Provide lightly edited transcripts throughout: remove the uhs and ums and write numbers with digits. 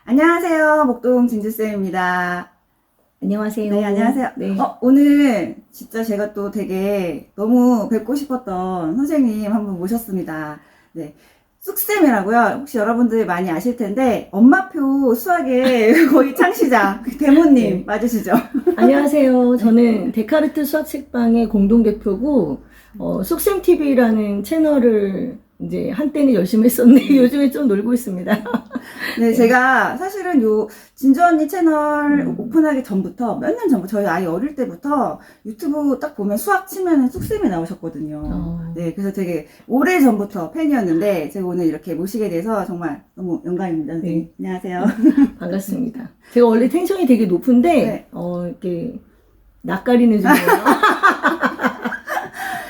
안녕하세요. 목동 진주쌤입니다. 안녕하세요. 네, 안녕하세요. 네. 오늘 진짜 제가 또 되게 너무 뵙고 싶었던 선생님 한 분 모셨습니다. 네. 쑥쌤이라고요. 혹시 여러분들 많이 아실 텐데, 엄마표 수학의 거의 창시자, 대모님 네. 맞으시죠? 안녕하세요. 저는 데카르트 수학책방의 공동대표고, 쑥쌤TV라는 채널을 이제 한때는 열심히 했었는데, 요즘에 좀 놀고 있습니다. 네, 제가 사실은 진주 언니 채널 오픈하기 전부터, 몇 년 전부터, 저희 아이 어릴 때부터 유튜브 딱 보면 수학 치면은 쑥쌤이 나오셨거든요. 네, 그래서 되게 오래 전부터 팬이었는데, 제가 오늘 이렇게 모시게 돼서 정말 너무 영광입니다. 선생님. 네. 안녕하세요. 반갑습니다. 제가 원래 텐션이 되게 높은데, 네. 이렇게, 낯가리는 중이에요.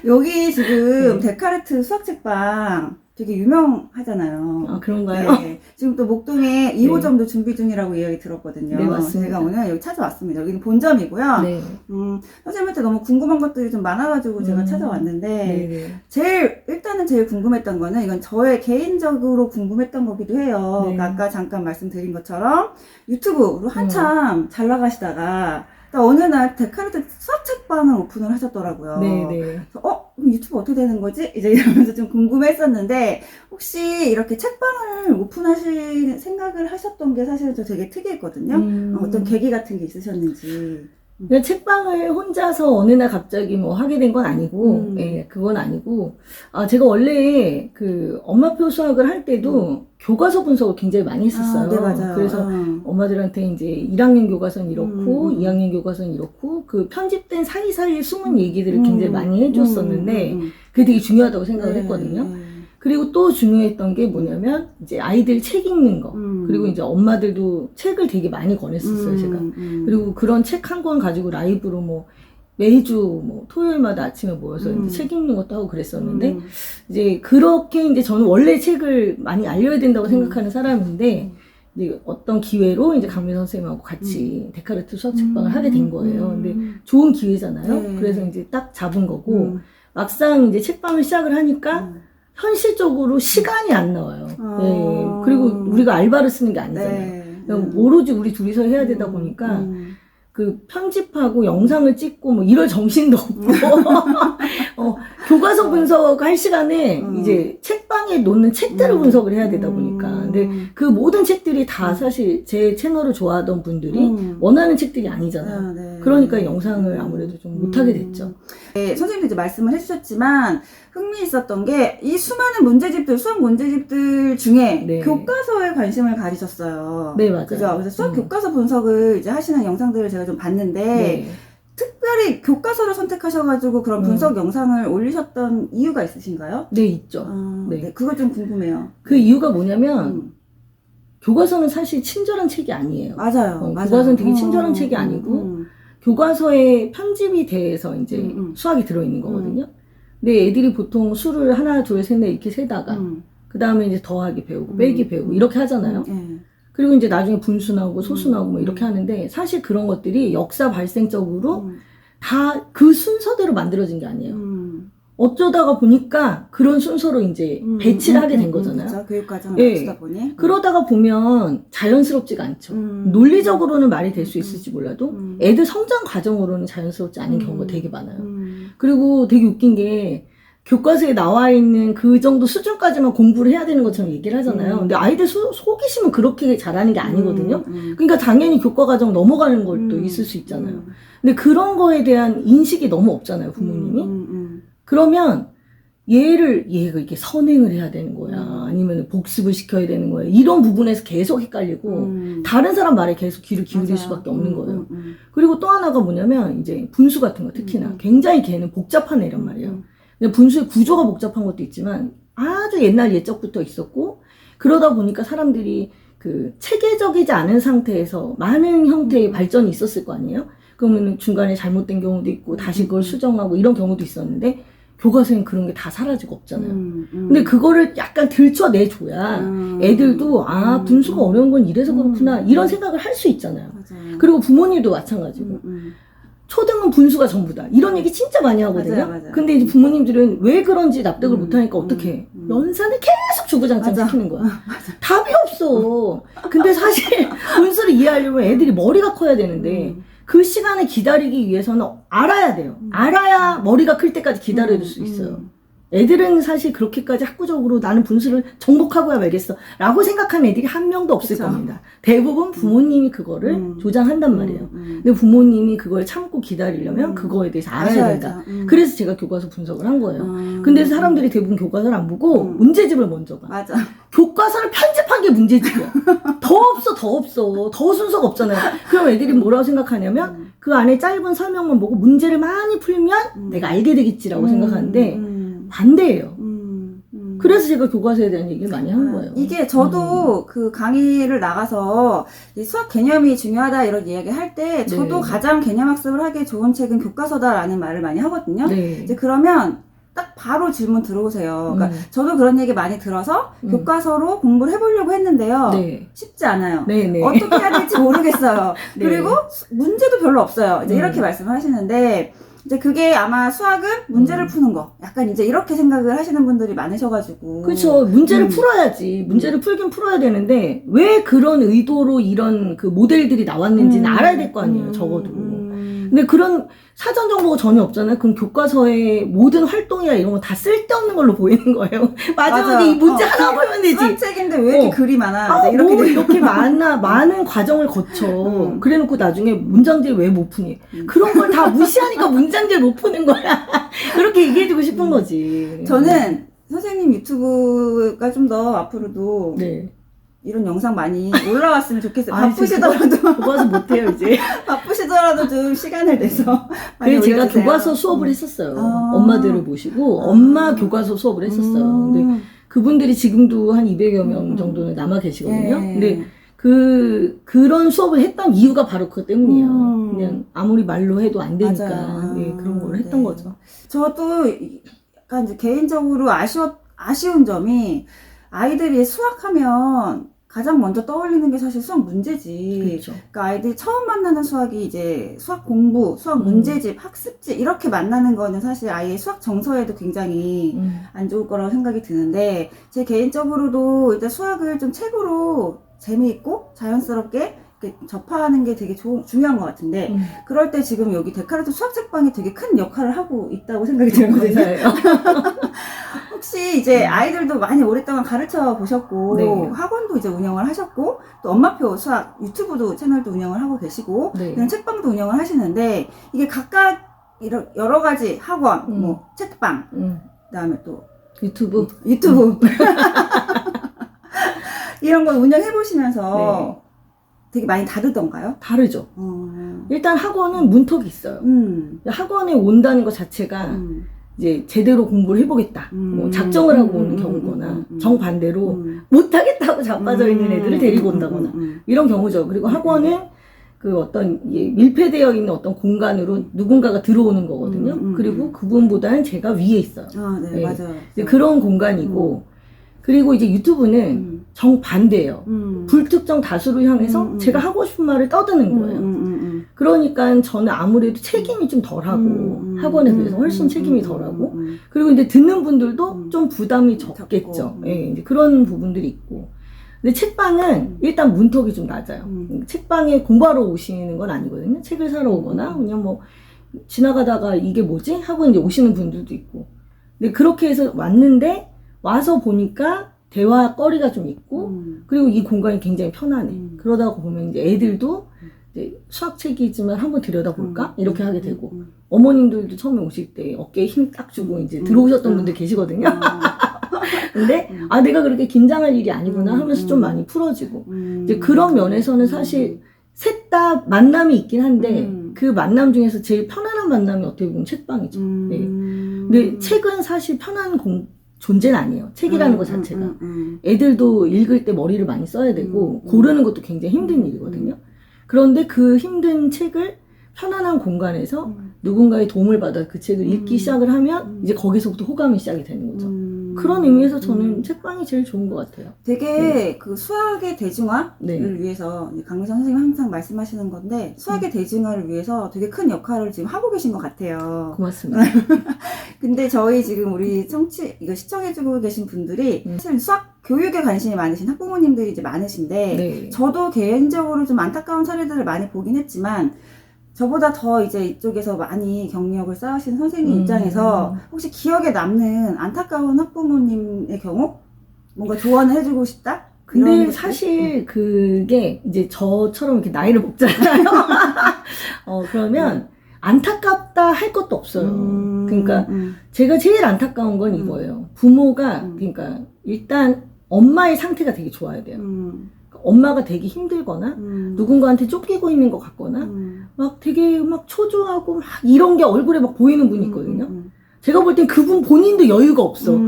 여기 지금 네. 데카르트 수학책방 되게 유명하잖아요. 아, 그런가요? 네. 지금 또 목동에 2호점도 준비 중이라고 이야기 들었거든요. 네, 맞습니다. 제가 오늘 여기 찾아왔습니다. 여기는 본점이고요. 네. 선생님한테 너무 궁금한 것들이 좀 많아가지고 제가 찾아왔는데, 네네. 일단은 제일 궁금했던 거는 이건 저의 개인적으로 궁금했던 거기도 해요. 네. 그러니까 아까 잠깐 말씀드린 것처럼 유튜브로 한참 잘 나가시다가 어느 날 데카르트 수학책방을 오픈을 하셨더라고요. 네네. 그럼 유튜브 어떻게 되는 거지? 이제 이러면서 좀 궁금했었는데, 혹시 이렇게 책방을 오픈하실 생각을 하셨던 게 사실 저 되게 특이했거든요. 어떤 계기 같은 게 있으셨는지. 그냥 책방을 혼자서 어느 날 갑자기 뭐 하게 된 건 아니고, 예, 그건 아니고, 제가 원래 엄마표 수학을 할 때도 교과서 분석을 굉장히 많이 했었어요. 네, 맞아요. 그래서 엄마들한테 이제 1학년 교과서는 이렇고, 2학년 교과서는 이렇고, 그 편집된 사이사이에 숨은 얘기들을 굉장히 많이 해줬었는데, 그게 되게 중요하다고 생각을 했거든요. 그리고 또 중요했던 게 뭐냐면, 이제 아이들 책 읽는 거. 그리고 이제 엄마들도 책을 되게 많이 권했었어요, 제가. 그리고 그런 책 한 권 가지고 라이브로 뭐, 매주 뭐, 토요일마다 아침에 모여서 이제 책 읽는 것도 하고 그랬었는데, 이제 그렇게 이제 저는 원래 책을 많이 알려야 된다고 생각하는 사람인데, 이제 어떤 기회로 이제 강민 선생님하고 같이 데카르트 수학책방을 하게 된 거예요. 근데 좋은 기회잖아요. 네. 그래서 이제 딱 잡은 거고, 막상 이제 책방을 시작을 하니까, 현실적으로 시간이 안 나와요. 네. 그리고 우리가 알바를 쓰는 게 아니잖아요. 그냥 오로지 우리 둘이서 해야 되다 보니까 편집하고 영상을 찍고 뭐 이럴 정신도 없고 교과서 분석할 시간에 이제 책방에 놓는 책들을 분석을 해야 되다 보니까 근데 그 모든 책들이 다 사실 제 채널을 좋아하던 분들이 원하는 책들이 아니잖아요. 네. 그러니까 영상을 아무래도 좀 못하게 됐죠. 네, 선생님도 이제 말씀을 해주셨지만 흥미있었던 게 이 수많은 문제집들, 수학 문제집들 중에 네. 교과서에 관심을 가지셨어요. 네, 맞아요. 그죠? 그래서 수학 교과서 분석을 이제 하시는 영상들을 제가 좀 봤는데 네. 특별히 교과서를 선택하셔가지고 그런 분석 영상을 올리셨던 이유가 있으신가요? 네, 있죠. 네. 네. 그거 좀 궁금해요. 그 이유가 뭐냐면 교과서는 사실 친절한 책이 아니에요. 맞아요. 교과서는 되게 친절한 책이 아니고 교과서에 편집이 돼서 이제 수학이 들어있는 거거든요. 근데 애들이 보통 수를 하나, 둘, 셋, 넷 이렇게 세다가 그 다음에 이제 더하기 배우고 빼기 배우고 이렇게 하잖아요. 그리고 이제 나중에 분수 나오고 소수 나오고 뭐 이렇게 하는데 사실 그런 것들이 역사 발생적으로 다 그 순서대로 만들어진 게 아니에요. 어쩌다가 보니까 그런 순서로 이제 배치를 하게 된 거잖아요. 그렇죠. 교육과정을 네. 맞추다 보니. 그러다가 보면 자연스럽지가 않죠. 논리적으로는 말이 될 수 있을지 몰라도 애들 성장 과정으로는 자연스럽지 않은 경우가 되게 많아요. 그리고 되게 웃긴 게 교과서에 나와 있는 그 정도 수준까지만 공부를 해야 되는 것처럼 얘기를 하잖아요. 근데 아이들 속이시면 그렇게 잘하는 게 아니거든요. 그러니까 당연히 교과 과정 넘어가는 것도 있을 수 있잖아요. 근데 그런 거에 대한 인식이 너무 없잖아요, 부모님이. 그러면 얘가 이렇게 선행을 해야 되는 거야. 아니면 복습을 시켜야 되는 거야. 이런 부분에서 계속 헷갈리고, 다른 사람 말에 계속 귀를 기울일 수밖에 없는 거예요. 그리고 또 하나가 뭐냐면, 이제 분수 같은 거 특히나 굉장히 걔는 복잡한 애란 말이에요. 근데 분수의 구조가 복잡한 것도 있지만, 아주 옛날 예적부터 있었고, 그러다 보니까 사람들이 체계적이지 않은 상태에서 많은 형태의 발전이 있었을 거 아니에요? 그러면 중간에 잘못된 경우도 있고, 다시 그걸 수정하고 이런 경우도 있었는데, 교과서엔 그런 게 다 사라지고 없잖아요. 근데 그거를 약간 들춰내줘야 애들도 분수가 어려운 건 이래서 그렇구나 이런 생각을 할 수 있잖아요. 맞아요. 그리고 부모님도 마찬가지고 초등은 분수가 전부다. 이런 얘기 진짜 많이 하거든요. 맞아요. 근데 이제 부모님들은 왜 그런지 납득을 못하니까 어떻게 해? 연산을 계속 주구장창 맞아. 시키는 거야. 답이 없어. 근데 사실 분수를 이해하려면 애들이 머리가 커야 되는데 그 시간을 기다리기 위해서는 알아야 돼요. 알아야 머리가 클 때까지 기다려줄 수 있어요. 애들은 사실 그렇게까지 학구적으로 나는 분수를 정복하고야 말겠어 라고 생각하는 애들이 한 명도 없을 그쵸. 겁니다. 대부분 부모님이 그거를 조장한단 말이에요. 근데 부모님이 그걸 참고 기다리려면 그거에 대해서 알아야 된다. 그래서 제가 교과서 분석을 한 거예요. 근데 사람들이 대부분 교과서를 안 보고 문제집을 먼저 봐. 맞아. 교과서를 편집한 게 문제집이야. 더 없어. 더 순서가 없잖아요. 그럼 애들이 뭐라고 생각하냐면 그 안에 짧은 설명만 보고 문제를 많이 풀면 내가 알게 되겠지라고 생각하는데 반대예요. 그래서 제가 교과서에 대한 얘기를 많이 한 거예요. 이게 저도 그 강의를 나가서 이 수학 개념이 중요하다 이런 이야기 할 때 저도 가장 개념 학습을 하기에 좋은 책은 교과서다라는 말을 많이 하거든요. 네. 이제 그러면 딱 바로 질문 들어오세요. 그러니까 저도 그런 얘기 많이 들어서 교과서로 공부를 해보려고 했는데요. 네. 쉽지 않아요. 네. 어떻게 해야 될지 모르겠어요. 네. 그리고 문제도 별로 없어요. 이제 이렇게 말씀을 하시는데 이제 그게 아마 수학은 문제를 푸는 거. 약간 이제 이렇게 생각을 하시는 분들이 많으셔가지고. 그렇죠. 문제를 풀어야지. 문제를 풀긴 풀어야 되는데 왜 그런 의도로 이런 그 모델들이 나왔는지는 알아야 될 거 아니에요. 적어도. 근데 그런 사전 정보가 전혀 없잖아요. 그럼 교과서의 모든 활동이나 이런 거 다 쓸데없는 걸로 보이는 거예요. 마지막에 이 문제 하나 보면 되지. 수학책인데 왜 이렇게 글이 많아? 이렇게 뭐 이렇게 많은 과정을 거쳐. 그래놓고 나중에 문장지를 왜 못 푸니? 그런 걸 다 무시하니까 문장지를 못 푸는 거야. 그렇게 얘기해주고 싶은 거지. 저는 선생님 유튜브가 좀 더 앞으로도 네. 이런 영상 많이 올라왔으면 좋겠어요. 아니, 바쁘시더라도 교과서 못해요 이제. 바쁘시더라도 좀 시간을 내서 많이 그래서 제가 올려주세요. 교과서 수업을 했었어요. 엄마들을 모시고 엄마 교과서 수업을 했었어요. 근데 그분들이 지금도 한 200여 명 정도는 남아 계시거든요. 근데 그런 수업을 했던 이유가 바로 그것 때문이에요. 그냥 아무리 말로 해도 안 되니까 네, 그런 걸 했던 거죠. 저도 약간 이제 개인적으로 아쉬운 점이 아이들이 수학하면 가장 먼저 떠올리는 게 사실 수학 문제지. 그렇죠. 그러니까 아이들이 처음 만나는 수학이 이제 수학 공부, 수학 문제집, 학습지 이렇게 만나는 거는 사실 아이의 수학 정서에도 굉장히 안 좋을 거라고 생각이 드는데 제 개인적으로도 일단 수학을 좀 책으로 재미있고 자연스럽게 이렇게 접하는 게 되게 중요한 것 같은데 그럴 때 지금 여기 데카르트 수학책방이 되게 큰 역할을 하고 있다고 생각이 들거든요. 혹시 이제 아이들도 많이 오랫동안 가르쳐 보셨고 네. 학원도 이제 운영을 하셨고 또 엄마표 수학 유튜브도 채널도 운영을 하고 계시고 네. 그런 책방도 운영을 하시는데 이게 각각 여러 가지 학원, 뭐 책방, 그다음에 또 유튜브 이런 걸 운영해 보시면서 네. 되게 많이 다르던가요? 다르죠. 일단 학원은 문턱이 있어요. 학원에 온다는 것 자체가 이제 제대로 공부를 해보겠다. 뭐 작정을 하고 오는 경우거나 정반대로 못하겠다고 자빠져 있는 애들을 데리고 온다거나 이런 경우죠. 그리고 학원은 그 어떤 밀폐되어 있는 어떤 공간으로 누군가가 들어오는 거거든요. 그리고 그분보다는 제가 위에 있어요. 네, 맞아요. 그런 공간이고 그리고 이제 유튜브는 정반대예요. 불특정 다수를 향해서 제가 하고 싶은 말을 떠드는 거예요. 그러니까 저는 아무래도 책임이 좀 덜하고 학원에 비해서 훨씬 책임이 덜하고 그리고 이제 듣는 분들도 좀 부담이 적겠죠. 예, 이제 그런 부분들이 있고. 근데 책방은 일단 문턱이 좀 낮아요. 책방에 공부하러 오시는 건 아니거든요. 책을 사러 오거나 그냥 뭐 지나가다가 이게 뭐지? 하고 이제 오시는 분들도 있고. 근데 그렇게 해서 왔는데 와서 보니까 대화거리가 좀 있고 그리고 이 공간이 굉장히 편안해. 그러다 보면 이제 애들도 이제 수학책이지만 한번 들여다볼까? 이렇게 하게 되고 어머님들도 처음에 오실 때 어깨에 힘 딱 주고 이제 들어오셨던 분들 계시거든요. 근데 내가 그렇게 긴장할 일이 아니구나 하면서 좀 많이 풀어지고 이제 그런 면에서는 사실 셋 다 만남이 있긴 한데 그 만남 중에서 제일 편안한 만남이 어떻게 보면 책방이죠. 네. 근데 책은 사실 편한 존재는 아니에요. 책이라는 것 자체가. 애들도 읽을 때 머리를 많이 써야 되고 고르는 것도 굉장히 힘든 일이거든요. 그런데 그 힘든 책을 편안한 공간에서 누군가의 도움을 받아 그 책을 읽기 시작을 하면 이제 거기서부터 호감이 시작이 되는 거죠. 그런 의미에서 저는 책방이 제일 좋은 것 같아요. 되게 네. 그 수학의 대중화를 네. 위해서 강민선 선생님 항상 말씀하시는 건데 수학의 대중화를 위해서 되게 큰 역할을 지금 하고 계신 것 같아요. 고맙습니다. 근데 저희 지금 우리 이거 시청해주고 계신 분들이 사실 수학 교육에 관심이 많으신 학부모님들이 이제 많으신데 네. 저도 개인적으로 좀 안타까운 사례들을 많이 보긴 했지만 저보다 더 이제 이쪽에서 많이 경력을 쌓으신 선생님 입장에서 혹시 기억에 남는 안타까운 학부모님의 경우 뭔가 조언을 해주고 싶다? 이런 근데 것들? 사실 그게 이제 저처럼 이렇게 나이를 먹잖아요. 그러면 안타깝다 할 것도 없어요. 그러니까 제가 제일 안타까운 건 이거예요. 부모가 그러니까 일단 엄마의 상태가 되게 좋아야 돼요. 엄마가 되게 힘들거나 누군가한테 쫓기고 있는 것 같거나 막 되게 막 초조하고 막 이런 게 얼굴에 막 보이는 분이 있거든요. 제가 볼 땐 그분 본인도 여유가 없어.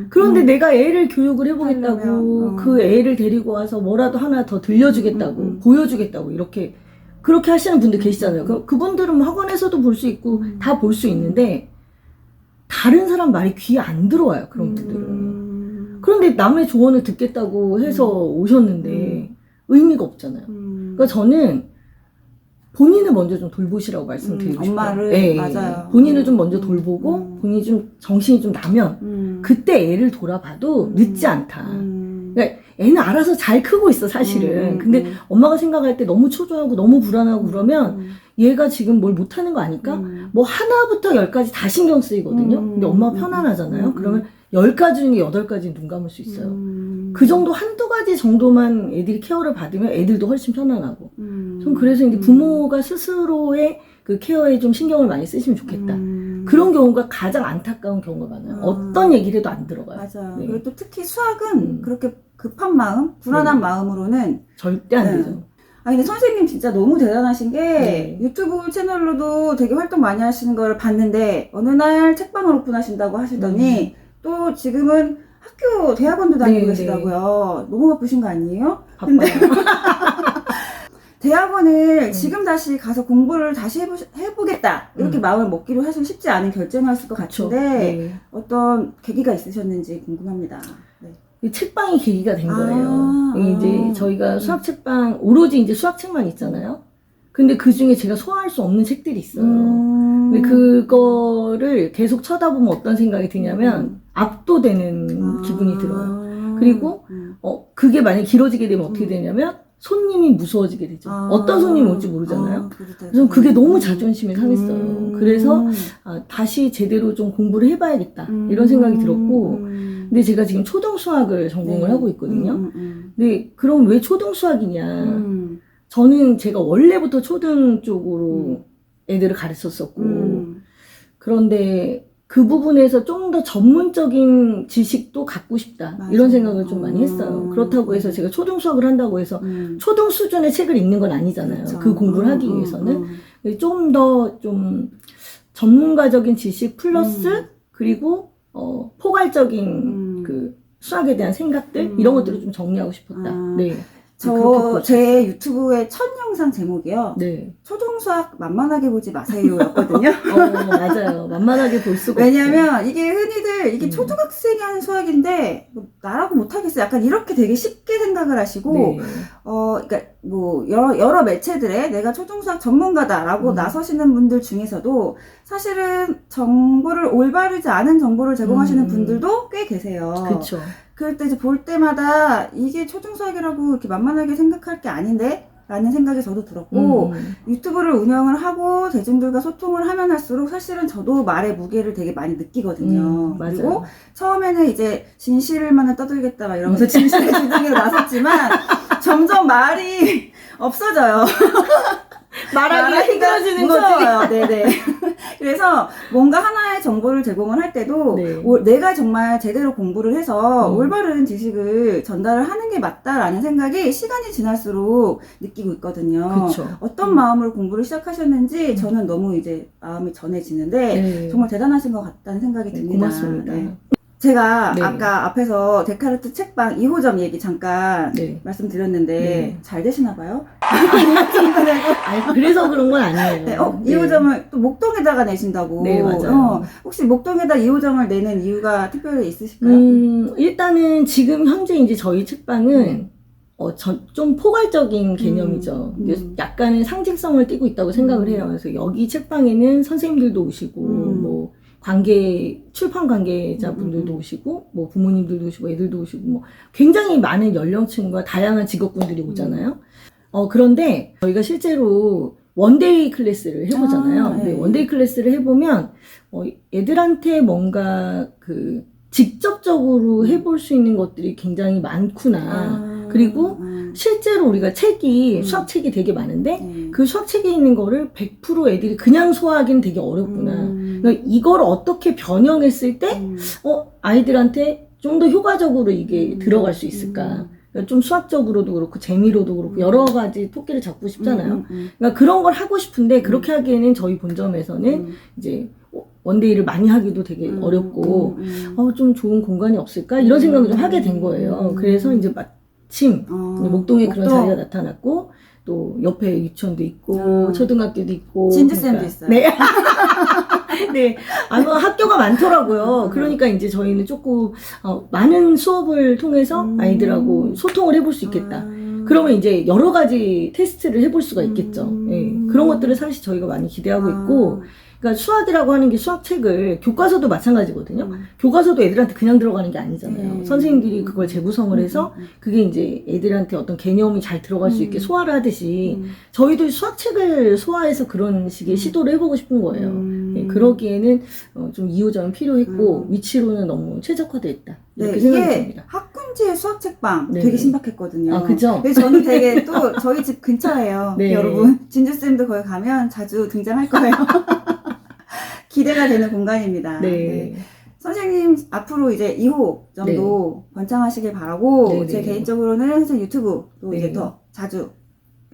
그런데 내가 애를 교육을 해보겠다고 하려면, 그 애를 데리고 와서 뭐라도 하나 더 들려주겠다고 보여주겠다고 이렇게 그렇게 하시는 분들 계시잖아요. 그분들은 학원에서도 볼 수 있고 다 볼 수 있는데 다른 사람 말이 귀에 안 들어와요. 그런 분들은. 그런데 남의 조언을 듣겠다고 해서 오셨는데 의미가 없잖아요. 그러니까 저는 본인을 먼저 좀 돌보시라고 말씀드리고 싶어요. 엄마를 네, 맞아요. 본인을 좀 먼저 돌보고 본인이 좀 정신이 좀 나면 그때 애를 돌아봐도 늦지 않다. 그러니까 애는 알아서 잘 크고 있어 사실은. 근데 엄마가 생각할 때 너무 초조하고 너무 불안하고 그러면 얘가 지금 뭘 못하는 거 아닐까? 뭐 하나부터 열까지 다 신경 쓰이거든요. 근데 엄마가 편안하잖아요. 그러면 10가지 중에 8가지 눈 감을 수 있어요. 그 정도 한두 가지 정도만 애들이 케어를 받으면 애들도 훨씬 편안하고. 좀 그래서 이제 부모가 스스로의 그 케어에 좀 신경을 많이 쓰시면 좋겠다. 그런 경우가 가장 안타까운 경우가 많아요. 어떤 얘기를 해도 안 들어가요. 맞아요. 네. 그리고 또 특히 수학은 그렇게 급한 마음, 불안한 마음으로는 절대 안 되죠. 근데 선생님 진짜 너무 대단하신 게 네. 유튜브 채널로도 되게 활동 많이 하시는 걸 봤는데 어느 날 책방을 오픈하신다고 하시더니 또 지금은 학교 대학원도 다니고 네, 계시다고요. 너무 바쁘신 거 아니에요? 바빠요. 대학원을 지금 다시 가서 공부를 다시 해보겠다 이렇게 마음을 먹기로 사실 쉽지 않은 결정이었을 것 같은데 네. 어떤 계기가 있으셨는지 궁금합니다. 네. 이 책방이 계기가 된 거예요. 이제 저희가 수학 책방 오로지 이제 수학책만 있잖아요. 근데 그 중에 제가 소화할 수 없는 책들이 있어요. 근데 그거를 계속 쳐다보면 어떤 생각이 드냐면 압도되는 기분이 들어요. 그리고 그게 만약에 길어지게 되면 어떻게 되냐면 손님이 무서워지게 되죠. 어떤 손님이 올지 모르잖아요. 그래서 그게 너무 자존심이 상했어요. 그래서 다시 제대로 좀 공부를 해봐야겠다 이런 생각이 들었고 근데 제가 지금 초등 수학을 전공을 하고 있거든요. 근데 그럼 왜 초등 수학이냐? 저는 제가 원래부터 초등 쪽으로 애들을 가르쳤었고 그런데 그 부분에서 좀 더 전문적인 지식도 갖고 싶다 맞아. 이런 생각을 좀 많이 했어요. 그렇다고 해서 제가 초등 수학을 한다고 해서 초등 수준의 책을 읽는 건 아니잖아요. 그렇죠. 그 공부를 하기 위해서는 좀 더 좀 전문가적인 지식 플러스 그리고 포괄적인 그 수학에 대한 생각들 이런 것들을 좀 정리하고 싶었다. 네. 제 유튜브의 첫 영상 제목이요. 네. 초등수학 만만하게 보지 마세요 였거든요. 맞아요. 만만하게 볼 수가 왜냐면 없죠. 이게 흔히들 이게 초등학생이 하는 수학인데 뭐 나라고 못하겠어. 약간 이렇게 되게 쉽게 생각을 하시고 네. 그러니까 뭐 여러 매체들에 내가 초등수학 전문가다라고 나서시는 분들 중에서도 사실은 정보를 올바르지 않은 정보를 제공하시는 분들도 꽤 계세요. 그렇죠. 그럴 때 이제 볼 때마다 이게 초등수학이라고 이렇게 만만하게 생각할 게 아닌데? 라는 생각이 저도 들었고, 유튜브를 운영을 하고 대중들과 소통을 하면 할수록 사실은 저도 말의 무게를 되게 많이 느끼거든요. 그리고 처음에는 이제 진실만을 떠들겠다 막 이러면서 진실의 주둥이로 나섰지만 점점 말이 없어져요. 말하기가 힘들어지는 거지. 네네. 그래서 뭔가 하나의 정보를 제공을 할 때도 내가 정말 제대로 공부를 해서 올바른 지식을 전달을 하는 게 맞다라는 생각이 시간이 지날수록 느끼고 있거든요. 그쵸. 어떤 마음으로 공부를 시작하셨는지 저는 너무 이제 마음이 전해지는데 정말 대단하신 것 같다는 생각이 듭니다. 고맙습니다. 네. 제가 네. 아까 앞에서 데카르트 책방 2호점 얘기 잠깐 네. 말씀드렸는데 네. 잘 되시나 봐요? 아니, 그래서 그런 건 아니에요. 네, 2호점을 또 목동에다가 내신다고. 네, 맞아요. 혹시 목동에다 2호점을 내는 이유가 특별히 있으실까요? 일단은 지금 현재 이제 저희 책방은 좀 포괄적인 개념이죠. 약간의 상징성을 띠고 있다고 생각을 해요. 그래서 여기 책방에는 선생님들도 오시고, 뭐, 출판 관계자분들도 오시고, 뭐, 부모님들도 오시고, 애들도 오시고, 뭐, 굉장히 많은 연령층과 다양한 직업군들이 오잖아요. 그런데 저희가 실제로 원데이 클래스를 해보잖아요. 네. 원데이 클래스를 해보면, 애들한테 뭔가 직접적으로 해볼 수 있는 것들이 굉장히 많구나. 그리고 실제로 우리가 수학책이 되게 많은데 그 수학책에 있는 거를 100% 애들이 그냥 소화하기는 되게 어렵구나. 그러니까 이걸 어떻게 변형했을 때 아이들한테 좀 더 효과적으로 이게 들어갈 수 있을까. 그러니까 좀 수학적으로도 그렇고 재미로도 그렇고 여러 가지 토끼를 잡고 싶잖아요. 그러니까 그런 걸 하고 싶은데 그렇게 하기에는 저희 본점에서는 이제 원데이를 많이 하기도 되게 어렵고 좀 좋은 공간이 없을까 이런 생각을 좀 하게 된 거예요. 그래서 이제 마침 목동에 그런 자리가 나타났고 또 옆에 유치원도 있고 초등학교도 있고 진주쌤도 있어요. 네. 네, 학교가 많더라고요. 그러니까 이제 저희는 조금 많은 수업을 통해서 아이들하고 소통을 해볼 수 있겠다. 그러면 이제 여러 가지 테스트를 해볼 수가 있겠죠. 네, 그런 것들을 사실 저희가 많이 기대하고 있고, 그러니까 수학이라고 하는 게 수학책을 교과서도 마찬가지거든요. 교과서도 애들한테 그냥 들어가는 게 아니잖아요. 선생님들이 그걸 재구성을 해서 그게 이제 애들한테 어떤 개념이 잘 들어갈 수 있게 소화를 하듯이 저희도 수학책을 소화해서 그런 식의 시도를 해보고 싶은 거예요. 네, 그러기에는 좀 2호점이 필요했고 위치로는 너무 최적화되어 있다. 이렇게 생각이 이게 듭니다. 학군지의 수학책방 네. 되게 신박했거든요. 그죠? 그래서 저는 되게 또 저희 집 근처예요. 네. 여러분 진주쌤도 거기 가면 자주 등장할 거예요. 기대가 되는 공간입니다. 네. 네. 선생님 앞으로 이제 2호점도 번창하시길 바라고 네, 제 네. 개인적으로는 선생님 유튜브도 네. 이제 더 자주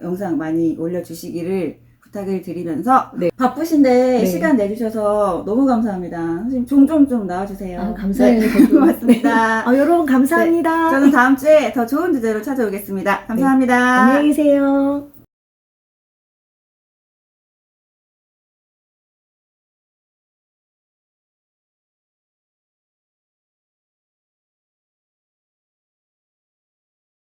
영상 많이 올려주시기를 부탁을 드리면서 네. 바쁘신데 네. 시간 내주셔서 너무 감사합니다. 선생님 종종 좀 나와주세요. 감사해요. 네. 저도. 고맙습니다. 여러분 감사합니다. 저는 다음 주에 더 좋은 주제로 찾아오겠습니다. 감사합니다. 네. 안녕히 계세요.